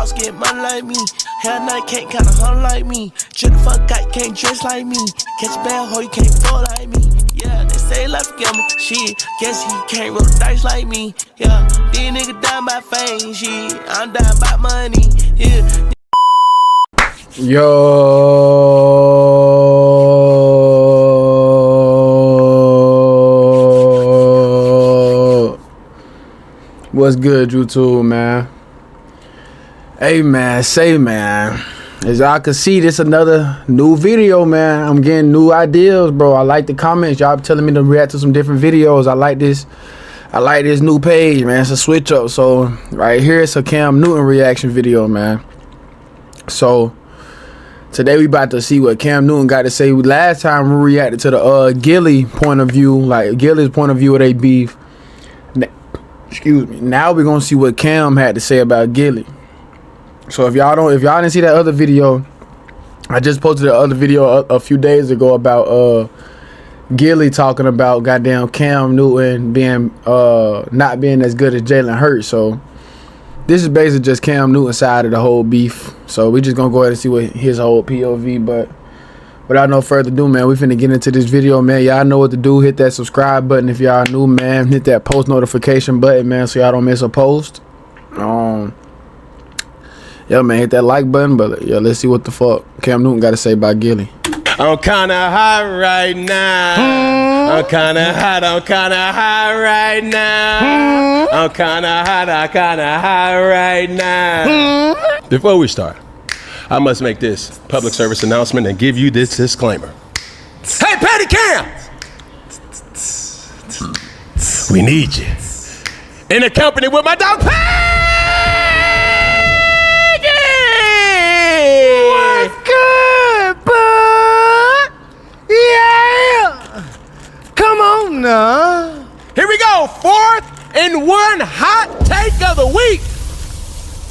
boss get money like me. Hell nah, can't kinda hunt like me. Chill the fuck out, can't dress like me. Catch a bad hoe, you can't fall like me. Yeah, they say life gamble. Shit, guess he can't roll the dice like me. Yeah, these niggas down by fame. Shit, I'm down by money. Yeah. Yo, what's good, YouTube, man? Hey, man, as y'all can see, this another new video, man. I'm getting new ideas, bro. I like the comments. Y'all telling me to react to some different videos. I like this new page, man. It's a switch up. So right here, it's a Cam Newton reaction video, man. So today we about to see what Cam Newton got to say. Last time we reacted to the Gillie point of view, like Gillie's point of view of they beef. Excuse me. Now we're gonna see what Cam had to say about Gillie. So if y'all didn't see that other video, I just posted the other video a few days ago about Gillie talking about goddamn Cam Newton being not being as good as Jalen Hurts. So this is basically just Cam Newton's side of the whole beef. So we just gonna go ahead and see what his whole POV. But without no further ado, man, we finna get into this video, man. Y'all know what to do. Hit that subscribe button if y'all new, man. Hit that post notification button, man, so y'all don't miss a post. Yeah, man, hit that like button. But yeah, let's see what the fuck Cam Newton got to say about Gillie. I'm kinda hot right now. I'm kinda hot right now. I'm kinda hot right now. Before we start, I must make this public service announcement and give you this disclaimer. Hey, Patty Cam! We need you. In the company with my dog, Patty! What's good, bud? Yeah! Come on now. Here we go, 4th and 1 hot take of the week.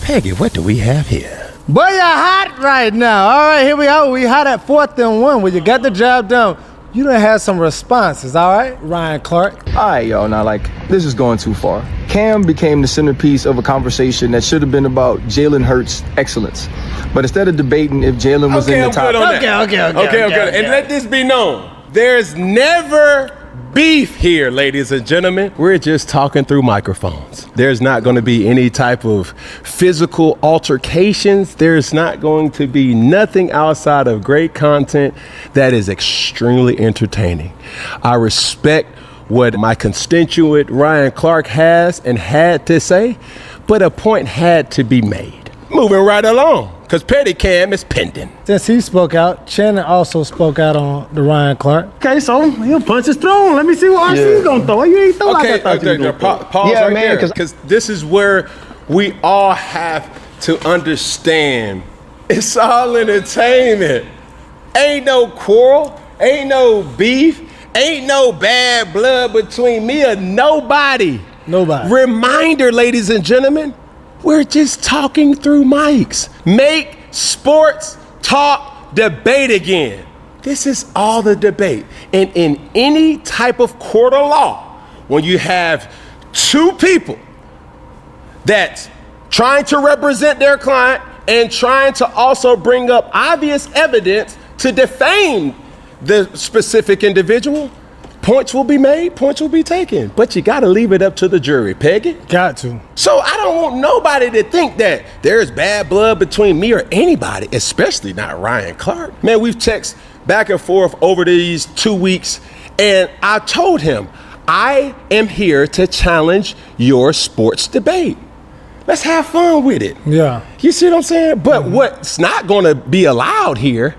Peggy, what do we have here? Boy, you're hot right now. All right, here we are. We hot at 4th and 1 where you got the job done. You done had some responses, all right, Ryan Clark? All right, y'all, now, like, this is going too far. Cam became the centerpiece of a conversation that should have been about Jalen Hurts' excellence. But instead of debating if Jalen was in the top... Okay. And let this be known. There's never beef here, ladies and gentlemen. We're just talking through microphones. There's not going to be any type of physical altercations. There's not going to be nothing outside of great content that is extremely entertaining. I respect what my constituent Ryan Clark has and had to say, but a point had to be made. Moving right along, because Petty Cam is pending. Since he spoke out, Shannon also spoke out on the Ryan Clark. Okay, so he'll punch his throne. Let me see what RC's gonna throw. You ain't throw like I thought you were gonna throw. Pause right there, because this is where we all have to understand. It's all entertainment. Ain't no quarrel, ain't no beef, ain't no bad blood between me or nobody. Nobody. Reminder, ladies and gentlemen, we're just talking through mics. Make sports talk debate again. This is all the debate. And in any type of court of law, when you have two people that's trying to represent their client and trying to also bring up obvious evidence to defame the specific individual, points will be made, points will be taken. But you gotta leave it up to the jury, Peggy. Got to. So I don't want nobody to think that there's bad blood between me or anybody, especially not Ryan Clark. Man, we've texted back and forth over these 2 weeks, and I told him, I am here to challenge your sports debate. Let's have fun with it. Yeah. You see what I'm saying? But what's not gonna be allowed here,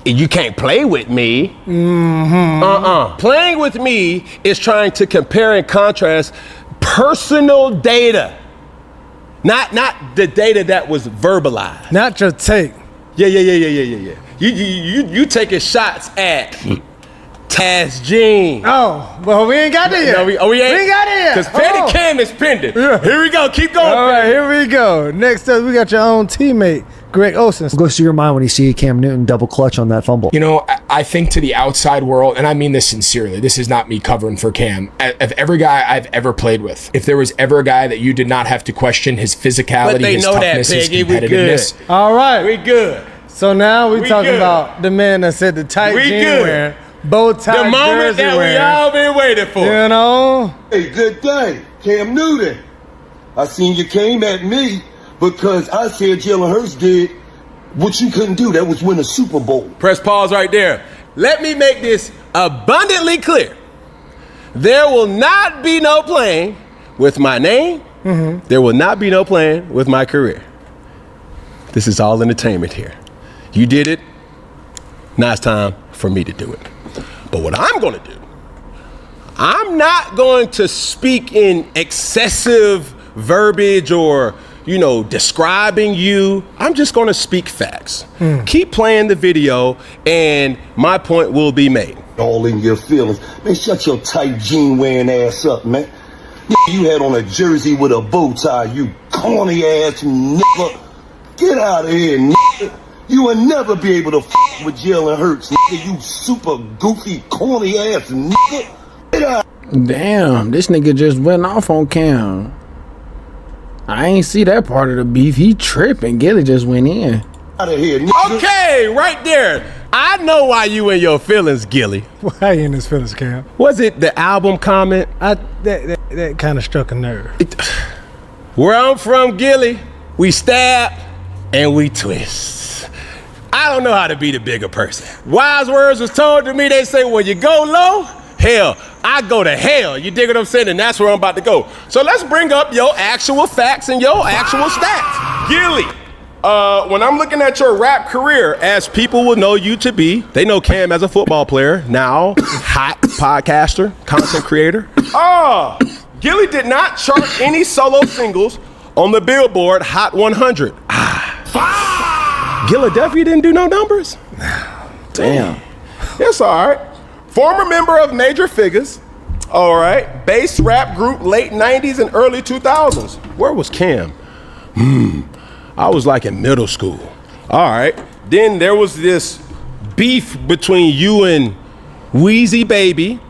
you can't play with me. Playing with me is trying to compare and contrast personal data. Not the data that was verbalized. Not your take. Yeah. You taking shots at Taz Jean. Oh, well, we ain't got it yet. No, we ain't got it yet. Because Petty Cam is pending. Yeah. Here we go. Keep going. All right, here we go. Next up, we got your own teammate, Greg Olsen. What goes through your mind when you see Cam Newton double clutch on that fumble? You know, I think to the outside world, and I mean this sincerely, this is not me covering for Cam. Of every guy I've ever played with, if there was ever a guy that you did not have to question his physicality, his toughness, his competitiveness. All right. We good. So now we talking good. about the man that said the tight We jean good. wearing, bow tie The moment jersey that we wearing. all been waiting for. You know? Hey, good day, Cam Newton. I seen you came at me because I said Jalen Hurts did what you couldn't do. That was win a Super Bowl. Press pause right there. Let me make this abundantly clear. There will not be no playing with my name. Mm-hmm. There will not be no playing with my career. This is all entertainment here. You did it. Now it's time for me to do it. But what I'm going to do, I'm not going to speak in excessive verbiage or, you know, describing you. I'm just going to speak facts. Keep playing the video and my point will be made. All in your feelings. Man, shut your tight jean wearing ass up, man. You had on a jersey with a bow tie, you corny ass nigga. Get out of here, nigga. You will never be able to f with Jalen Hurts, nigga. You super goofy, corny ass nigga. Get out. Damn, this nigga just went off on Cam. I ain't see that part of the beef. He tripping. Gillie just went in. Out of here, nigga. Okay, right there. I know why you in your feelings, Gillie. Why you in his feelings, Cam? Was it the album comment? That kind of struck a nerve. Where I'm from, Gillie, we stab and we twist. I don't know how to be the bigger person. Wise words was told to me. They say, when you go low, hell, I go to hell. You dig what I'm saying? And that's where I'm about to go. So let's bring up your actual facts and your actual stats. Gillie, when I'm looking at your rap career, as people will know you to be, they know Cam as a football player, now hot podcaster, content creator. Gillie did not chart any solo singles on the Billboard Hot 100. Philadelphia didn't do no numbers? Damn. It's all right. Former member of Major Figures. All right. Bass rap group late 90s and early 2000s. Where was Cam? I was like in middle school. All right. Then there was this beef between you and Wheezy Baby.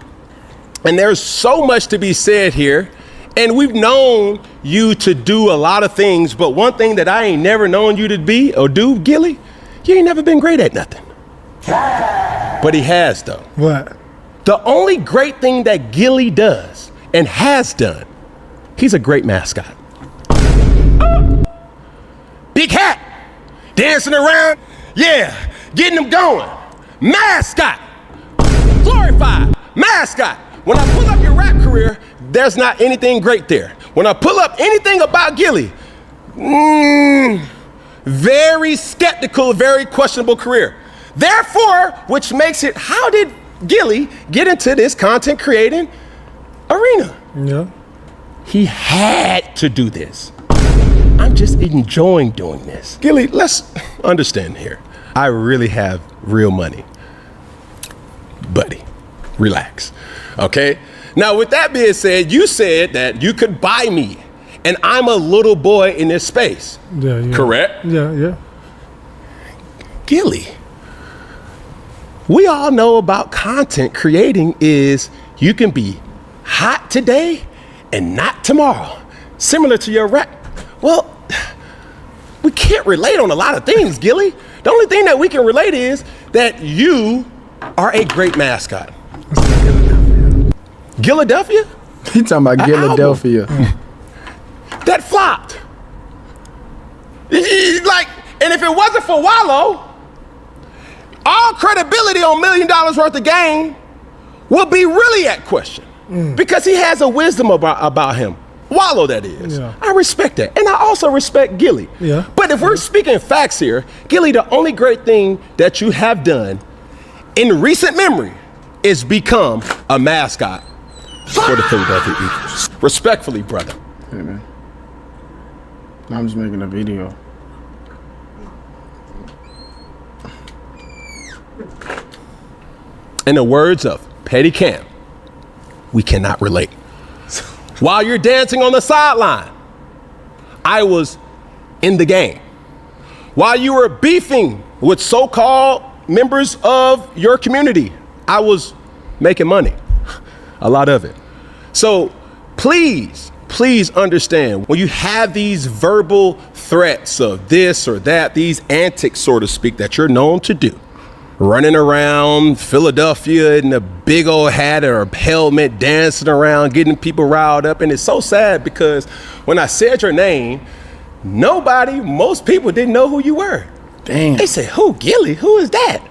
And there's so much to be said here. And we've known you to do a lot of things, but one thing that I ain't never known you to be or do, Gillie, you ain't never been great at nothing. But he has, though. What? The only great thing that Gillie does and has done, he's a great mascot. Big hat, dancing around, yeah, getting them going. Mascot, glorified mascot. When I pull up your rap career, there's not anything great there. When I pull up anything about Gillie, very skeptical, very questionable career. Therefore, which makes it, how did Gillie get into this content creating arena? Yeah. He had to do this. I'm just enjoying doing this. Gillie, let's understand here. I really have real money. Buddy, relax. Okay? Now, with that being said, you said that you could buy me, and I'm a little boy in this space. Yeah. Correct? Yeah. Gillie, we all know about content creating is you can be hot today and not tomorrow. Similar to your rap. Well, we can't relate on a lot of things, Gillie. The only thing that we can relate is that you are a great mascot. Philadelphia? He talking about Philadelphia. That flopped. Like, and if it wasn't for Wallow, all credibility on $1 million worth of game will be really at question. Because he has a wisdom about him. Wallow, that is. Yeah. I respect that. And I also respect Gillie. Yeah. But if we're speaking facts here, Gillie, the only great thing that you have done in recent memory is become a mascot for the Philadelphia Eagles. Respectfully, brother. Hey, man. I'm just making a video. In the words of Petty Cam, we cannot relate. While you're dancing on the sideline, I was in the game. While you were beefing with so-called members of your community, I was making money, a lot of it. So please understand, when you have these verbal threats of this or that, these antics, so to speak, that you're known to do, running around Philadelphia in a big old hat or a helmet, dancing around, getting people riled up. And it's so sad because when I said your name, most people didn't know who you were. Damn. They said, who, Gillie? Who is that?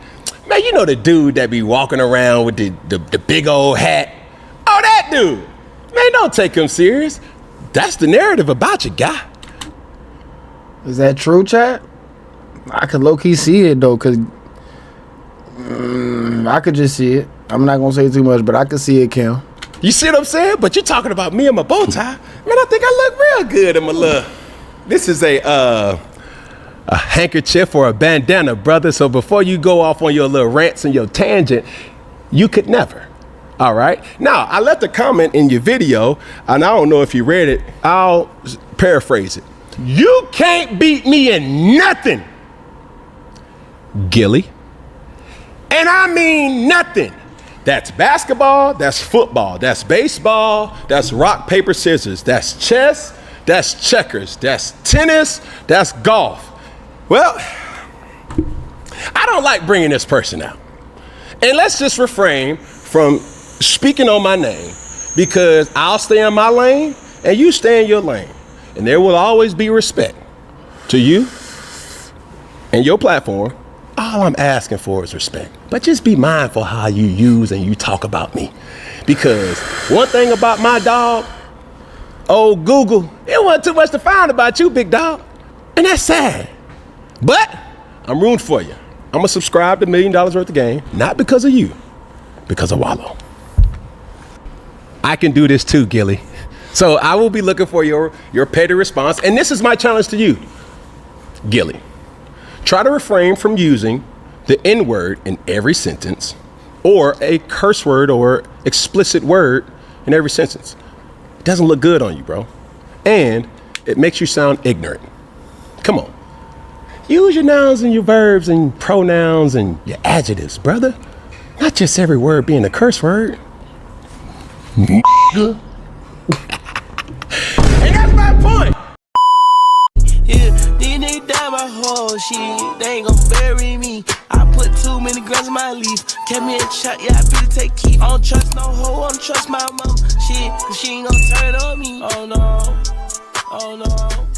Man, you know the dude that be walking around with the big old hat. Oh, that dude. Man, don't take him serious. That's the narrative about you, guy. Is that true, chat? I could low-key see it, though, because I could just see it. I'm not going to say too much, but I could see it, Cam. You see what I'm saying? But you're talking about me and my bow tie. Man, I think I look real good in my little... This is a handkerchief or a bandana, brother. So before you go off on your little rants and your tangent, you could never. All right. Now, I left a comment in your video, and I don't know if you read it. I'll paraphrase it. You can't beat me in nothing, Gillie. And I mean nothing. That's basketball, that's football, that's baseball, that's rock, paper, scissors, that's chess, that's checkers, that's tennis, that's golf. Well, I don't like bringing this person out. And let's just refrain from speaking on my name, because I'll stay in my lane and you stay in your lane. And there will always be respect to you and your platform. All I'm asking for is respect. But just be mindful how you use and you talk about me. Because one thing about my dog, old Google, it wasn't too much to find about you, big dog. And that's sad. But I'm rooting for you. I'm going to subscribe to $1 Million Worth of Game, not because of you, because of Wallow. I can do this too, Gillie. So I will be looking for your petty response. And this is my challenge to you, Gillie. Try to refrain from using the N-word in every sentence or a curse word or explicit word in every sentence. It doesn't look good on you, bro. And it makes you sound ignorant. Come on. Use your nouns and your verbs and pronouns and your adjectives, brother. Not just every word being a curse word. And that's my point. Yeah, these niggas die my whole shit. They ain't gon' bury me. I put too many grams in my leaf. Kept me in shot, yeah, I beat to take keep. I don't trust no hoe, I don't trust my mom. Shit, cause she ain't gon' turn on me. Oh no, oh no.